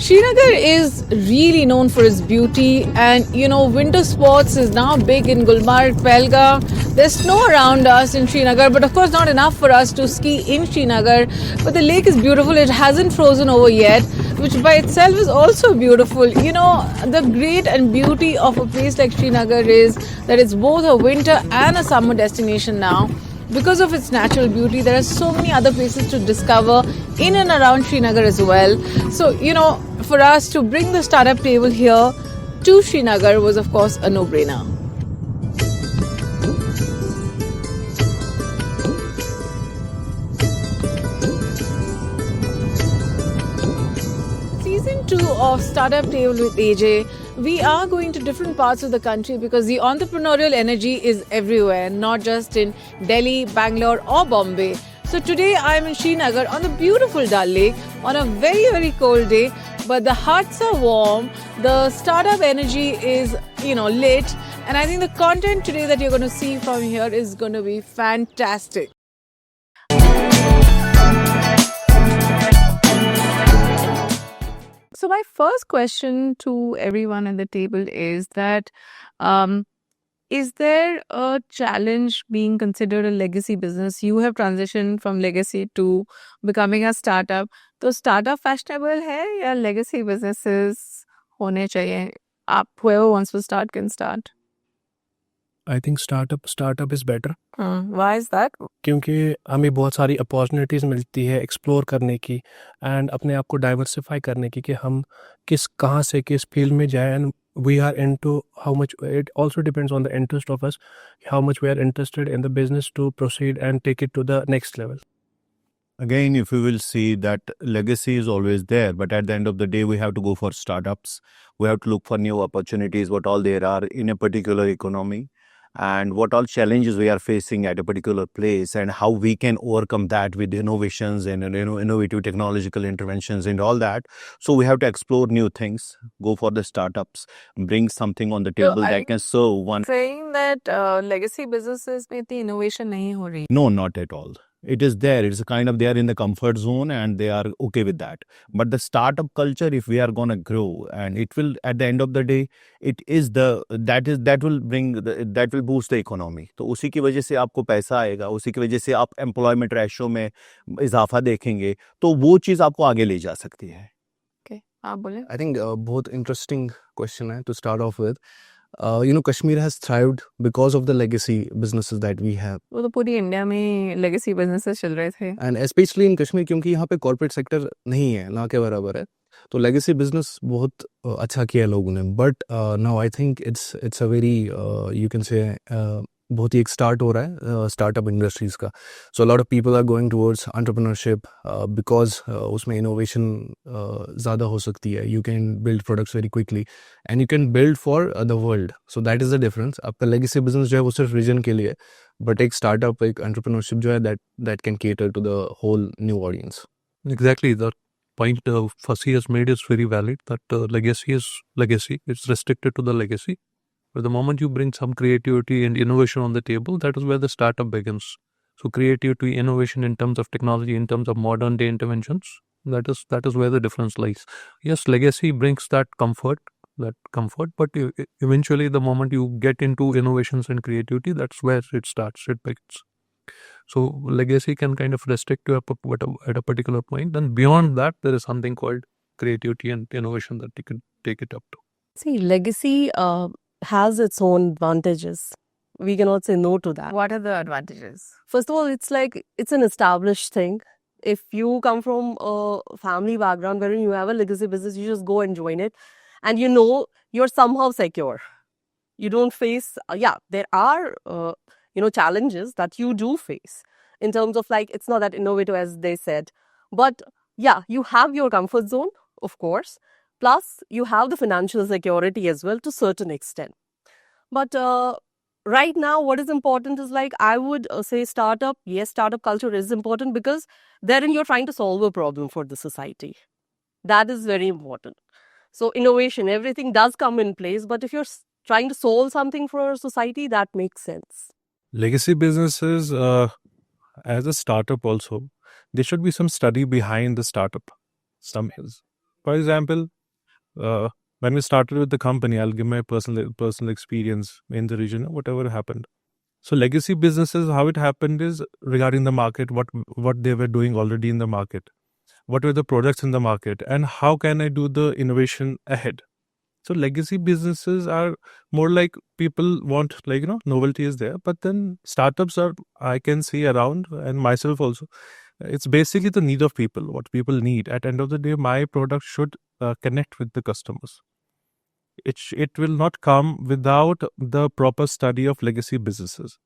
Srinagar is really known for its beauty, and winter sports is now big in Gulmarg, Pelga. There's snow around us in Srinagar, but of course not enough for us to ski in Srinagar. But the lake is beautiful, it hasn't frozen over yet, which by itself is also beautiful. The great and beauty of a place like Srinagar is that it's both a winter and a summer destination now. Because of its natural beauty, there are so many other places to discover in and around Srinagar as well. So, for us to bring the startup table here to Srinagar was, of course, a no-brainer. Season 2 of Startup Table with AJ, we are going to different parts of the country because the entrepreneurial energy is everywhere, not just in Delhi, Bangalore or Bombay. So today I'm in Srinagar on the beautiful Dal Lake on a very, very cold day, but the hearts are warm, the startup energy is, lit, and I think the content today that you're going to see from here is going to be fantastic. So my first question to everyone at the table is that is there a challenge being considered a legacy business? You have transitioned from legacy to becoming a startup. तो startup fashionable है या legacy businesses होने चाहिए? Whoever wants to start can start. I think startup is better. Why is that? क्योंकि हमें बहुत सारी opportunities मिलती है एक्सप्लोर करने की एंड अपने आप को डाइवर्सिफाई करने की कि हम कहाँ से किस फील्ड में जाए and we are into how much it also depends on the interest of us, how much we are interested in the business to proceed and take it to the next level. Again, if we will see that legacy is always there, but at the end of the day, we have to go for startups. We have to look for new opportunities, what all there are in a particular economy, and what all challenges we are facing at a particular place, and how we can overcome that with innovations and innovative technological interventions and all that. So we have to explore new things, go for the startups, bring something on the table that can serve one. Saying that legacy businesses में इतनी innovation नहीं हो रही. No, not at all. It is there. It's a kind of they are in the comfort zone and they are okay with that. But the startup culture, if we are gonna grow, and it will at the end of the day, it is that will boost the economy. तो उसी की वजह से आपको पैसा आएगा, उसी की वजह से आप employment ratio में इजाफा देखेंगे, तो वो चीज आपको आगे ले जा सकती है. Okay, आप बोले. I think बहुत interesting question है to start off with. Kashmir has thrived because of the legacy businesses that we have. वो तो पूरी इंडिया में legacy businesses चल रहे थे. And especially in Kashmir क्योंकि यहाँ पे corporate sector नहीं है, ना के बराबर है. तो legacy business बहुत अच्छा किया लोगों ने. But now I think it's a very you can say बहुत ही एक start हो रहा है startup industries का. So a lot of people are going towards entrepreneurship because उसमें innovation ज़्यादा हो सकती है. You can build products very quickly and you can build for the world. So that is the difference. आपका legacy business जो है वो सिर्फ region के लिए, but एक startup एक entrepreneurship जो है that can cater to the whole new audience. Exactly, the point Fasi has made is very valid. That legacy is legacy. It's restricted to the legacy. But the moment you bring some creativity and innovation on the table, that is where the startup begins. So creativity, innovation in terms of technology, in terms of modern day interventions, that is where the difference lies. Yes, legacy brings that comfort, but eventually the moment you get into innovations and creativity, that's where it starts, it begins. So legacy can kind of restrict you at a particular point, and beyond that, there is something called creativity and innovation that you can take it up to. See, legacy has its own advantages. We cannot say no to that. What are the advantages? First of all, it's an established thing. If you come from a family background wherein you have a legacy business, you just go and join it, and you're somehow secure. You don't face. There are challenges that you do face in terms of it's not that innovative as they said, but you have your comfort zone, of course. Plus, you have the financial security as well to a certain extent. But right now, what is important is I would say startup. Yes, startup culture is important because therein you're trying to solve a problem for the society. That is very important. So innovation, everything does come in place. But if you're trying to solve something for society, that makes sense. Legacy businesses, as a startup also, there should be some study behind the startup. For example, when we started with the company, I'll give my personal experience in the region, whatever happened. So legacy businesses, how it happened is regarding the market, what they were doing already in the market, what were the products in the market, and how can I do the innovation ahead. So legacy businesses are more like people want, like, novelty is there, but then startups are, I can see around, and myself also, it's basically the need of people, what people need. At end of the day, my product should connect with the customers. It will not come without the proper study of legacy businesses.